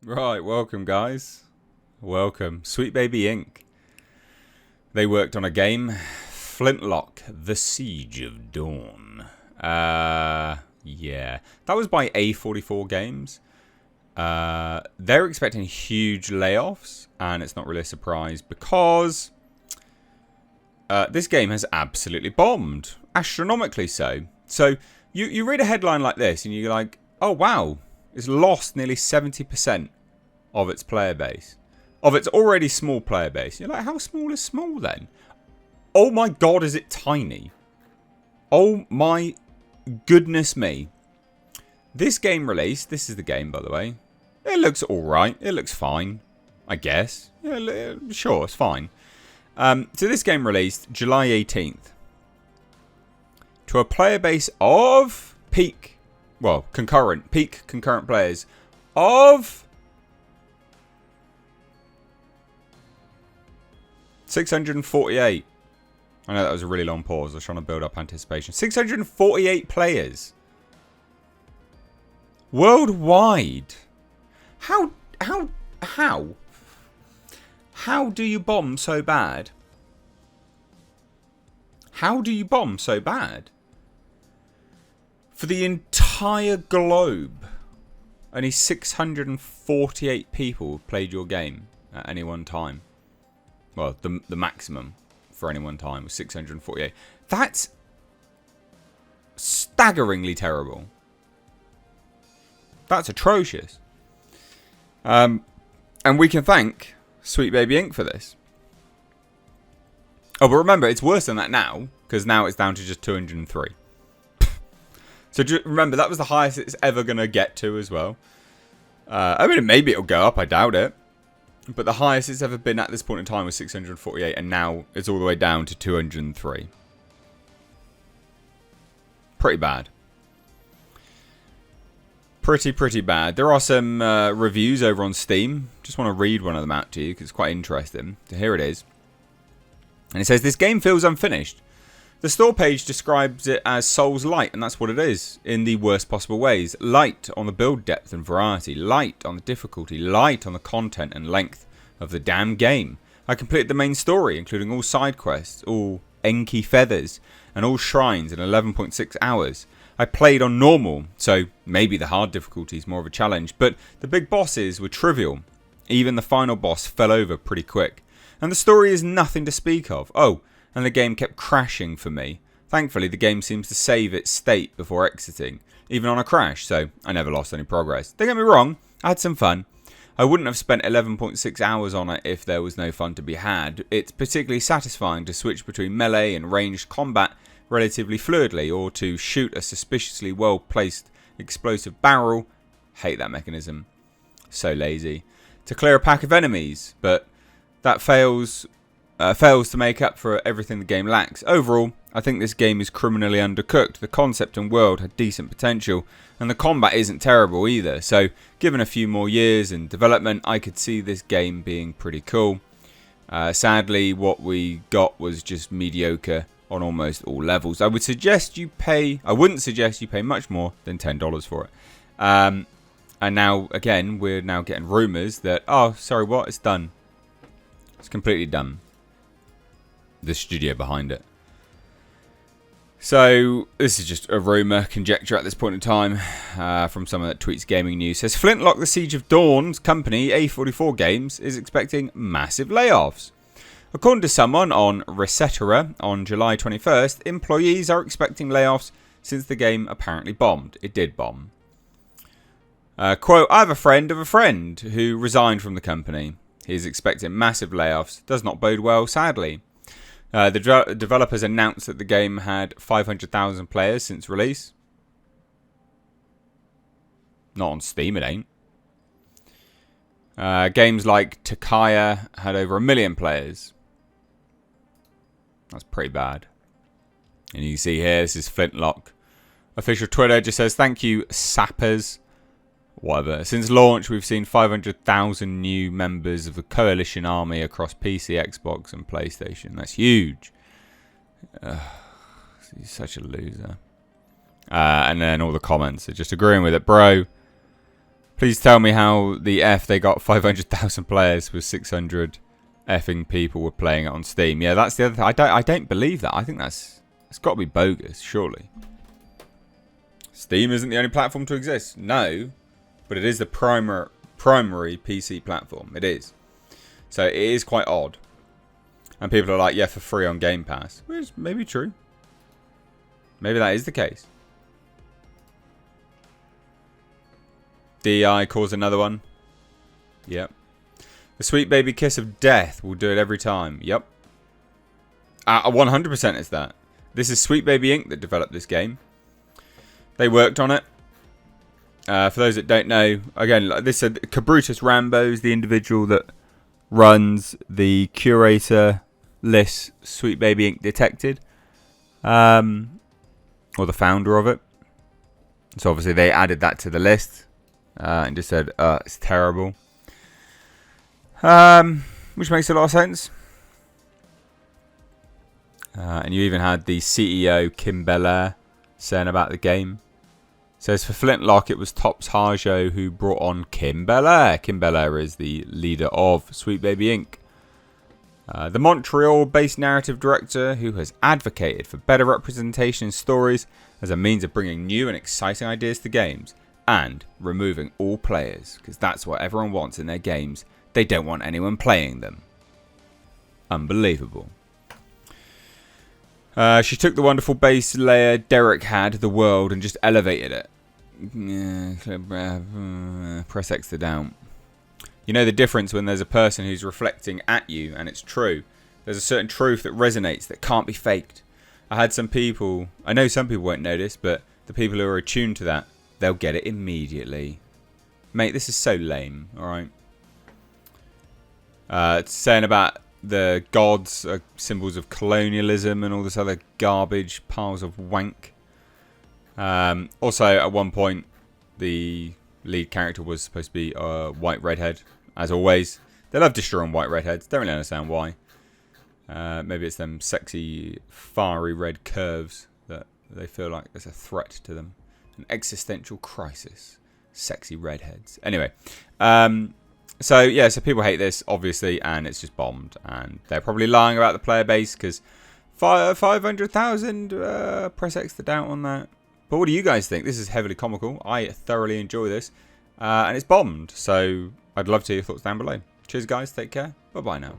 Right, welcome guys. Welcome. Sweet Baby Inc. They worked on a game, Flintlock, The Siege of Dawn. Yeah. That was by A44 Games. They're expecting huge layoffs, and it's not really a surprise because this game has absolutely bombed. Astronomically so. So, you read a headline like this, and you're like, oh wow, it's lost nearly 70% of its player base. Of its already small player base. You're like, how small is small then? Oh my god, is it tiny? Oh my goodness me. This game released, this is the game by the way. It looks alright, it looks fine, I guess. Yeah, sure, it's fine. So this game released July 18th. To a player base of concurrent players of 648. I know that was a really long pause. I was trying to build up anticipation. 648 players. Worldwide. How do you bomb so bad? How do you bomb so bad? For the entire globe, only 648 people played your game at any one time. Well, the maximum for any one time was 648. That's staggeringly terrible. That's atrocious. And we can thank Sweet Baby Inc. for this. Oh, but remember, it's worse than that now, because now it's down to just 203. So remember, that was the highest it's ever going to get to as well. I mean, maybe it'll go up, I doubt it. But the highest it's ever been at this point in time was 648, and now it's all the way down to 203. Pretty bad. Pretty bad. There are some reviews over on Steam. Just want to read one of them out to you because it's quite interesting. So here it is. And it says, this game feels unfinished. The store page describes it as Souls-light, and that's what it is, in the worst possible ways. Light on the build depth and variety, light on the difficulty, light on the content and length of the damn game. I completed the main story, including all side quests, all Enki feathers, and all shrines in 11.6 hours. I played on normal, so maybe the hard difficulty is more of a challenge, but the big bosses were trivial. Even the final boss fell over pretty quick. And the story is nothing to speak of. Oh, and the game kept crashing for me. Thankfully, the game seems to save its state before exiting, even on a crash, so I never lost any progress. Don't get me wrong, I had some fun. I wouldn't have spent 11.6 hours on it if there was no fun to be had. It's particularly satisfying to switch between melee and ranged combat relatively fluidly, or to shoot a suspiciously well-placed explosive barrel. Hate that mechanism. So lazy. To clear a pack of enemies, but that fails to make up for everything the game lacks. Overall, I think this game is criminally undercooked. The concept and world had decent potential, and the combat isn't terrible either. So, given a few more years in development, I could see this game being pretty cool. Sadly, what we got was just mediocre on almost all levels. I wouldn't suggest you pay much more than $10 for it. And now, again, we're now getting rumours that, oh, sorry, what? It's done. It's completely done. The studio behind it. So, this is just a rumour, conjecture at this point in time, from someone that tweets gaming news. Says, Flintlock, The Siege of Dawn's company, A44 Games, is expecting massive layoffs. According to someone on Resetera on July 21st, employees are expecting layoffs since the game apparently bombed. It did bomb. Quote, I have a friend of a friend who resigned from the company. He is expecting massive layoffs. Does not bode well, sadly. The developers announced that the game had 500,000 players since release. Not on Steam, it ain't. Games like Takaya had over 1 million players. That's pretty bad. And you can see here, this is Flintlock. Official Twitter just says, thank you, sappers. Whatever. Since launch, we've seen 500,000 new members of the coalition army across PC, Xbox, and PlayStation. That's huge. He's such a loser. And then all the comments are just agreeing with it. Bro, Please tell me how the F they got 500,000 players with 600 effing people were playing it on Steam. Yeah, that's the other thing. I don't believe that. I think it's got to be bogus, surely. Steam isn't the only platform to exist. No, but it is the primary PC platform. It is. So it is quite odd. And people are like, yeah, for free on Game Pass. Which may be true. Maybe that is the case. DEI caused another one. Yep. The sweet baby kiss of death will do it every time. Yep. 100% it's that. This is Sweet Baby Inc. that developed this game. They worked on it. For those that don't know, again, like this said, Cabrutus Rambo is the individual that runs the curator list Sweet Baby Inc. detected. Or the founder of it. So obviously they added that to the list. And just said, it's terrible. Which makes a lot of sense. And you even had the CEO, Kim Belair, saying about the game. Says for Flintlock, it was Tops Harjo who brought on Kim Belair. Kim Belair is the leader of Sweet Baby Inc. The Montreal-based narrative director who has advocated for better representation in stories as a means of bringing new and exciting ideas to games and removing all players, because that's what everyone wants in their games. They don't want anyone playing them. Unbelievable. She took the wonderful base layer Derek had, the world, and just elevated it. Press X to down. You know the difference when there's a person who's reflecting at you and it's true. There's a certain truth that resonates that can't be faked. I had some people, I know some people won't notice, but the people who are attuned to that, they'll get it immediately. Mate, this is so lame, alright? It's saying about the gods are symbols of colonialism and all this other garbage, piles of wank. Also, at one point, the lead character was supposed to be a white redhead. As always, they love destroying white redheads. Don't really understand why. Maybe it's them sexy, fiery red curves that they feel like there's a threat to them. An existential crisis. Sexy redheads. Anyway. So, yeah, so people hate this, obviously, and it's just bombed. And they're probably lying about the player base, because 500,000, press X to doubt on that. But what do you guys think? This is heavily comical. I thoroughly enjoy this. And it's bombed, so I'd love to hear your thoughts down below. Cheers, guys. Take care. Bye-bye now.